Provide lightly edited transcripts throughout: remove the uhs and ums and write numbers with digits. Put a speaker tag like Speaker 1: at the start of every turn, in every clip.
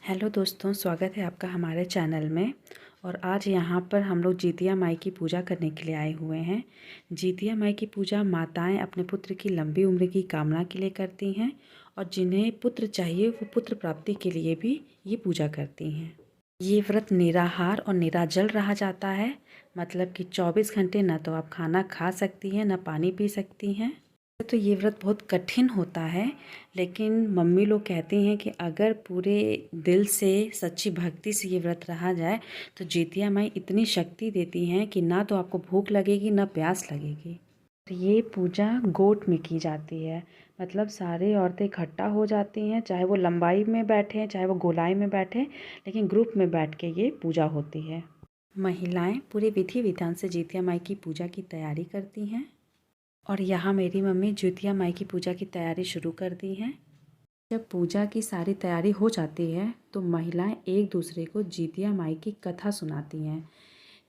Speaker 1: Hello दोस्तों, स्वागत है आपका हमारे चैनल में। और आज यहाँ पर हम लोग जितिया माई की पूजा करने के लिए आए हुए हैं। जितिया माई की पूजा माताएं अपने पुत्र की लंबी उम्र की कामना के लिए करती हैं और जिन्हें पुत्र चाहिए वो पुत्र प्राप्ति के लिए भी ये पूजा करती हैं। ये व्रत निराहार और निराजल रहा जाता है, मतलब कि 24 घंटे ना तो आप खाना खा सकती हैं ना पानी पी सकती हैं। तो ये व्रत बहुत कठिन होता है, लेकिन मम्मी लोग कहती हैं कि अगर पूरे दिल से सच्ची भक्ति से ये व्रत रहा जाए तो जितिया माई इतनी शक्ति देती हैं कि ना तो आपको भूख लगेगी ना प्यास लगेगी। तो ये पूजा गोट में की जाती है, मतलब सारी औरतें इकट्ठा हो जाती हैं, चाहे वो लंबाई में बैठे चाहे वो गोलाई में बैठे, लेकिन ग्रुप में बैठ के ये पूजा होती है। महिलाएं पूरे विधि विधान से जितिया माई की पूजा की तैयारी करती हैं और यहाँ मेरी मम्मी जितिया माई की पूजा की तैयारी शुरू कर दी है। जब पूजा की सारी तैयारी हो जाती है तो महिलाएं एक दूसरे को जितिया माई की कथा सुनाती हैं।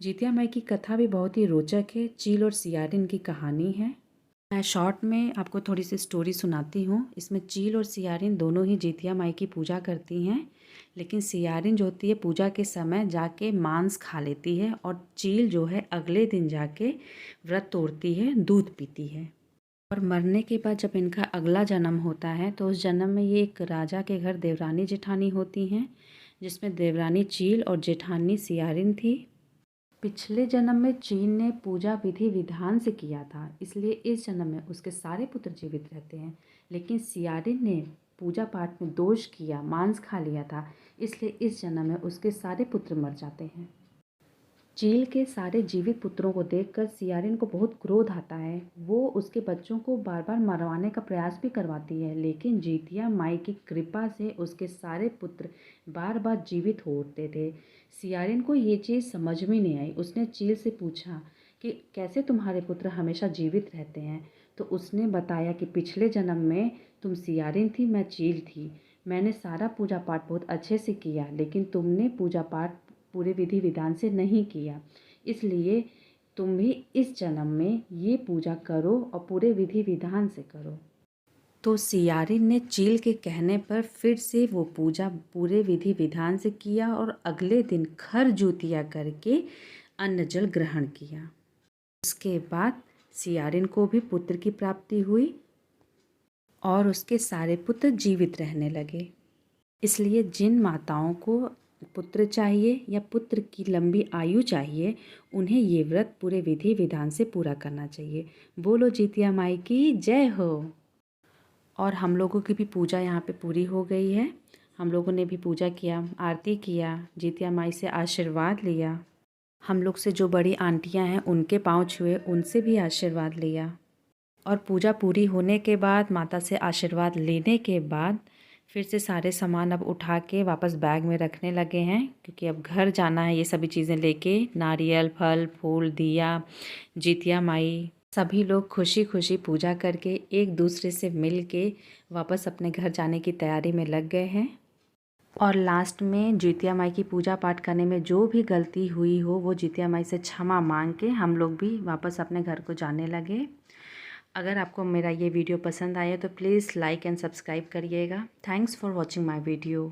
Speaker 1: जितिया माई की कथा भी बहुत ही रोचक है। चील और सियारिन की कहानी है। मैं शॉर्ट में आपको थोड़ी सी स्टोरी सुनाती हूँ। इसमें चील और सियारिन दोनों ही जितिया माई की पूजा करती हैं, लेकिन सियारिन जो होती है पूजा के समय जाके मांस खा लेती है और चील जो है अगले दिन जाके व्रत तोड़ती है, दूध पीती है। और मरने के बाद जब इनका अगला जन्म होता है तो उस जन्म में ये एक राजा के घर देवरानी जेठानी होती हैं, जिसमें देवरानी चील और जेठानी सियारिन थी। पिछले जन्म में चील ने पूजा विधि विधान से किया था, इसलिए इस जन्म में उसके सारे पुत्र जीवित रहते हैं। लेकिन सियारिन ने पूजा पाठ में दोष किया, मांस खा लिया था, इसलिए इस जन्म में उसके सारे पुत्र मर जाते हैं। चील के सारे जीवित पुत्रों को देखकर सियारिन को बहुत क्रोध आता है। वो उसके बच्चों को बार बार मरवाने का प्रयास भी करवाती है, लेकिन जितिया माई की कृपा से उसके सारे पुत्र बार बार जीवित होते थे। सियारिन को ये चीज़ समझ में नहीं आई। उसने चील से पूछा कि कैसे तुम्हारे पुत्र हमेशा जीवित रहते हैं। तो उसने बताया कि पिछले जन्म में तुम सियारिन थी, मैं चील थी। मैंने सारा पूजा पाठ बहुत अच्छे से किया, लेकिन तुमने पूजा पाठ पूरे विधि विधान से नहीं किया, इसलिए तुम भी इस जन्म में ये पूजा करो और पूरे विधि विधान से करो। तो सियारिन ने चील के कहने पर फिर से वो पूजा पूरे विधि विधान से किया और अगले दिन खर जूतिया करके अन्न जल ग्रहण किया। उसके बाद सियारिन को भी पुत्र की प्राप्ति हुई और उसके सारे पुत्र जीवित रहने लगे। इसलिए जिन माताओं को पुत्र चाहिए या पुत्र की लंबी आयु चाहिए, उन्हें ये व्रत पूरे विधि विधान से पूरा करना चाहिए। बोलो जितिया माई की जय हो। और हम लोगों की भी पूजा यहाँ पे पूरी हो गई है। हम लोगों ने भी पूजा किया, आरती किया, जितिया माई से आशीर्वाद लिया। हम लोग से जो बड़ी आंटियाँ हैं उनके पाँव छुए, उनसे भी आशीर्वाद लिया। और पूजा पूरी होने के बाद, माता से आशीर्वाद लेने के बाद फिर से सारे सामान अब उठा के वापस बैग में रखने लगे हैं, क्योंकि अब घर जाना है ये सभी चीज़ें लेके। नारियल, फल, फूल, दिया, जितिया माई, सभी लोग खुशी खुशी पूजा करके एक दूसरे से मिल के वापस अपने घर जाने की तैयारी में लग गए हैं। और लास्ट में जितिया माई की पूजा पाठ करने में जो भी गलती हुई हो वो जितिया माई से क्षमा मांग के हम लोग भी वापस अपने घर को जाने लगे। अगर आपको मेरा ये वीडियो पसंद आया तो प्लीज़ लाइक एंड सब्सक्राइब करिएगा। Thanks for watching my video.